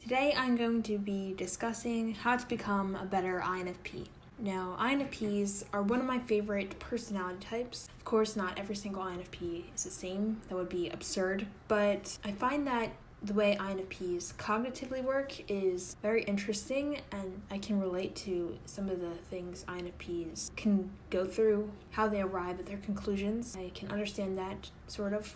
Today I'm going to be discussing how to become a better INFP. Now, INFPs are one of my favorite personality types. Of course, not every single INFP is the same. That would be absurd. But I find that the way INFPs cognitively work is very interesting, and I can relate to some of the things INFPs can go through, how they arrive at their conclusions. I can understand that, sort of.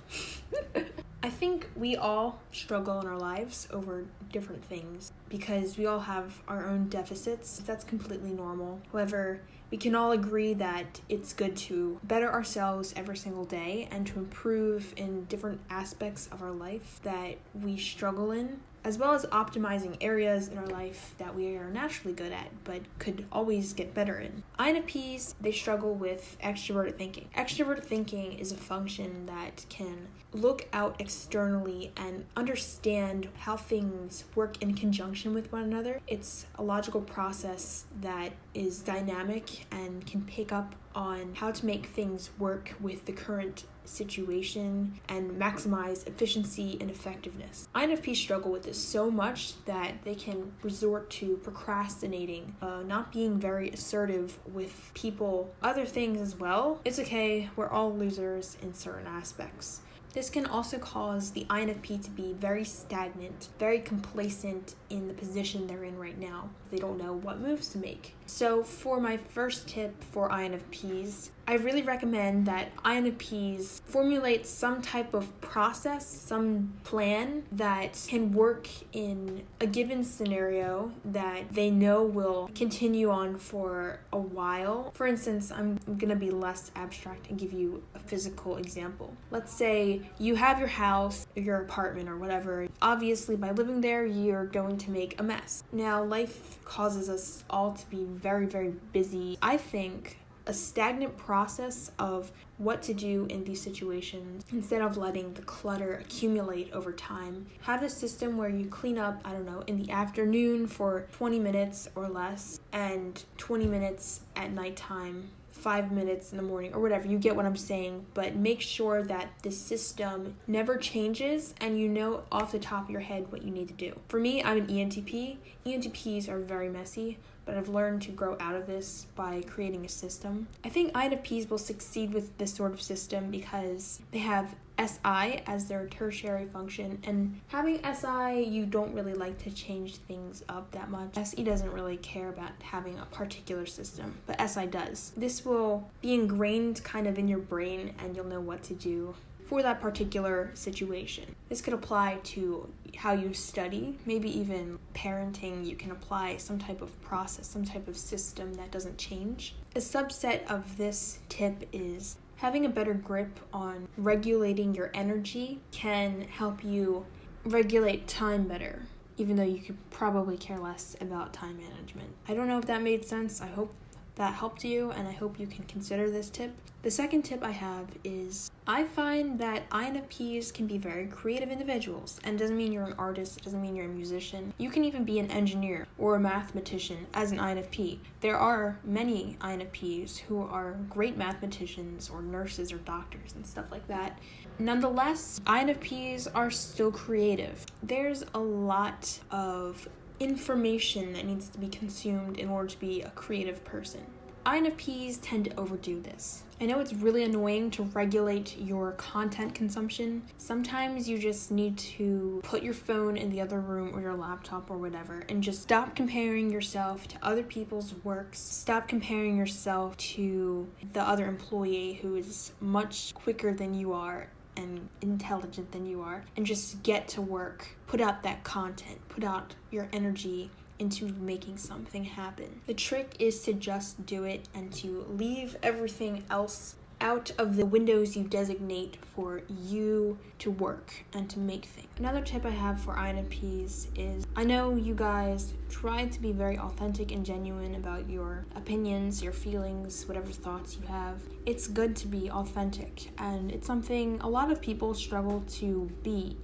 I think we all struggle in our lives over different things because we all have our own deficits. That's completely normal. However, we can all agree that it's good to better ourselves every single day and to improve in different aspects of our life that we struggle in, as well as optimizing areas in our life that we are naturally good at but could always get better in. INFPs, they struggle with extroverted thinking. Extroverted thinking is a function that can look out externally and understand how things work in conjunction with one another. It's a logical process that is dynamic and can pick up on how to make things work with the current situation and maximize efficiency and effectiveness. INFPs struggle with this so much that they can resort to procrastinating, not being very assertive with people, other things as well. It's okay, we're all losers in certain aspects. This can also cause the INFP to be very stagnant, very complacent in the position they're in right now. They don't know what moves to make. So for my first tip for INFPs, I really recommend that INFPs formulate some type of process, some plan that can work in a given scenario that they know will continue on for a while. For instance, I'm going to be less abstract and give you a physical example. Let's say you have your house, or your apartment, or whatever. Obviously, by living there, you're going to make a mess. Now, life causes us all to be very, very busy. I think a stagnant process of what to do in these situations, instead of letting the clutter accumulate over time. Have a system where you clean up, in the afternoon for 20 minutes or less, and 20 minutes at nighttime, 5 minutes in the morning, or whatever. You get what I'm saying, but make sure that the system never changes and you know off the top of your head what you need to do. For me, I'm an ENTP. ENTPs are very messy, but I've learned to grow out of this by creating a system. I think INFPs will succeed with this sort of system because they have SI as their tertiary function, and having SI, you don't really like to change things up that much. SE doesn't really care about having a particular system, but SI does. This will be ingrained kind of in your brain, and you'll know what to do for that particular situation. This could apply to how you study, maybe even parenting. You can apply some type of process, some type of system that doesn't change. A subset of this tip is having a better grip on regulating your energy can help you regulate time better, even though you could probably care less about time management. I don't know if that made sense. I hope that helped you, and I hope you can consider this tip. The second tip I have is I find that INFPs can be very creative individuals, and it doesn't mean you're an artist, it doesn't mean you're a musician. You can even be an engineer or a mathematician as an INFP. There are many INFPs who are great mathematicians or nurses or doctors and stuff like that. Nonetheless, INFPs are still creative. There's a lot of information that needs to be consumed in order to be a creative person. INFPs tend to overdo this. I know it's really annoying to regulate your content consumption. Sometimes you just need to put your phone in the other room or your laptop or whatever and just stop comparing yourself to other people's works. Stop comparing yourself to the other employee who is much quicker than you are and intelligent than you are, and just get to work. Put out that content. Put out your energy into making something happen. The trick is to just do it and to leave everything else out of the windows you designate for you to work and to make things. Another tip I have for INFPs is, I know you guys try to be very authentic and genuine about your opinions, your feelings, whatever thoughts you have. It's good to be authentic, and it's something a lot of people struggle to be.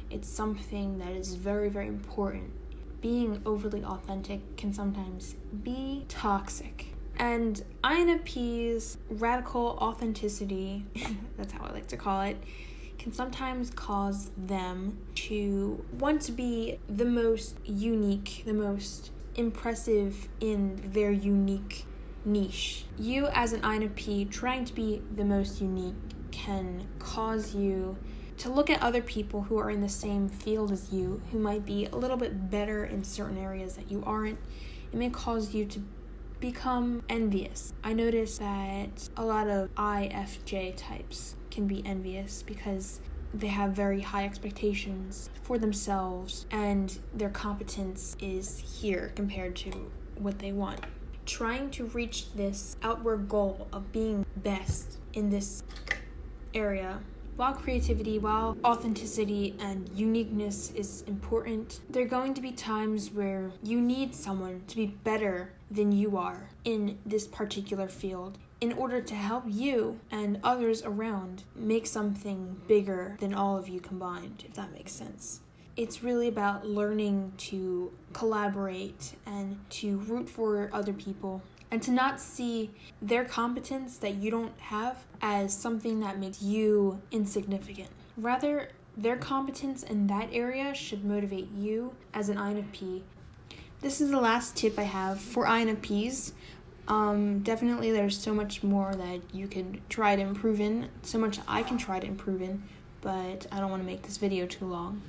It's something that is very, very important. Being overly authentic can sometimes be toxic. And INFP's radical authenticity, that's how I like to call it, can sometimes cause them to want to be the most unique, the most impressive in their unique niche. You as an INFP trying to be the most unique can cause you to look at other people who are in the same field as you, who might be a little bit better in certain areas that you aren't. It may cause you to become envious. I noticed that a lot of IFJ types can be envious because they have very high expectations for themselves and their competence is here compared to what they want. Trying to reach this outward goal of being best in this area, while creativity, while authenticity and uniqueness is important, there are going to be times where you need someone to be better than you are in this particular field in order to help you and others around make something bigger than all of you combined, if that makes sense. It's really about learning to collaborate and to root for other people and to not see their competence that you don't have as something that makes you insignificant. Rather, their competence in that area should motivate you as an INFP. This is the last tip I have for INFPs. Definitely there's so much more that you can try to improve in, so much I can try to improve in, but I don't want to make this video too long.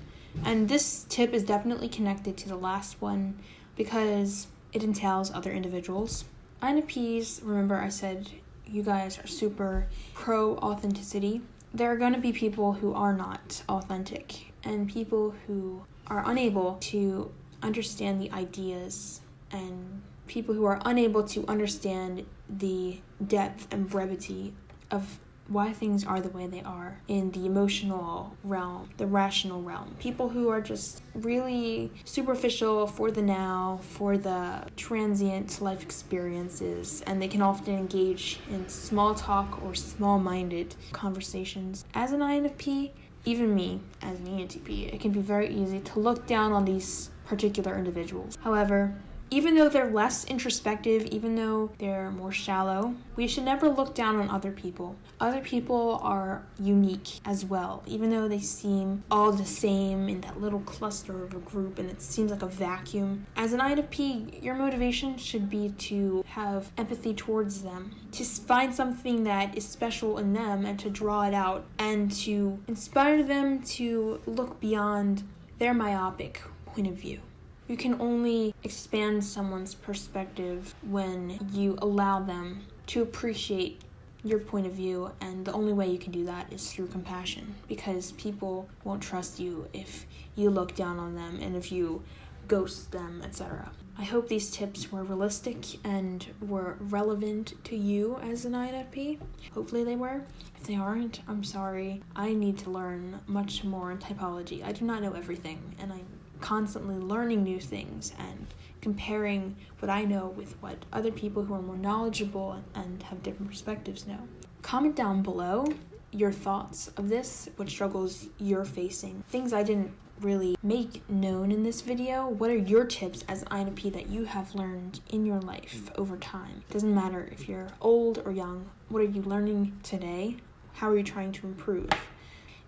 And this tip is definitely connected to the last one because it entails other individuals. INFPs, remember I said you guys are super pro-authenticity. There are going to be people who are not authentic and people who are unable to understand the ideas and people who are unable to understand the depth and brevity of why things are the way they are in the emotional realm, the rational realm. People who are just really superficial for the now, for the transient life experiences, and they can often engage in small talk or small-minded conversations. As an INFP, even me, as an ENTP, it can be very easy to look down on these particular individuals. However, even though they're less introspective, even though they're more shallow, we should never look down on other people. Other people are unique as well, even though they seem all the same in that little cluster of a group and it seems like a vacuum. As an INFP, your motivation should be to have empathy towards them, to find something that is special in them and to draw it out and to inspire them to look beyond their myopic point of view. You can only expand someone's perspective when you allow them to appreciate your point of view, and the only way you can do that is through compassion, because people won't trust you if you look down on them and if you ghost them, etc. I hope these tips were realistic and were relevant to you as an INFP. Hopefully they were. If they aren't, I'm sorry. I need to learn much more in typology. I do not know everything, and I'm constantly learning new things and comparing what I know with what other people who are more knowledgeable and have different perspectives know. Comment down below your thoughts of this, what struggles you're facing, things I didn't really make known in this video. What are your tips as an INFP that you have learned in your life over time? Doesn't matter if you're old or young. What are you learning today? How are you trying to improve?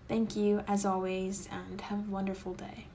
Thank you as always, and have a wonderful day.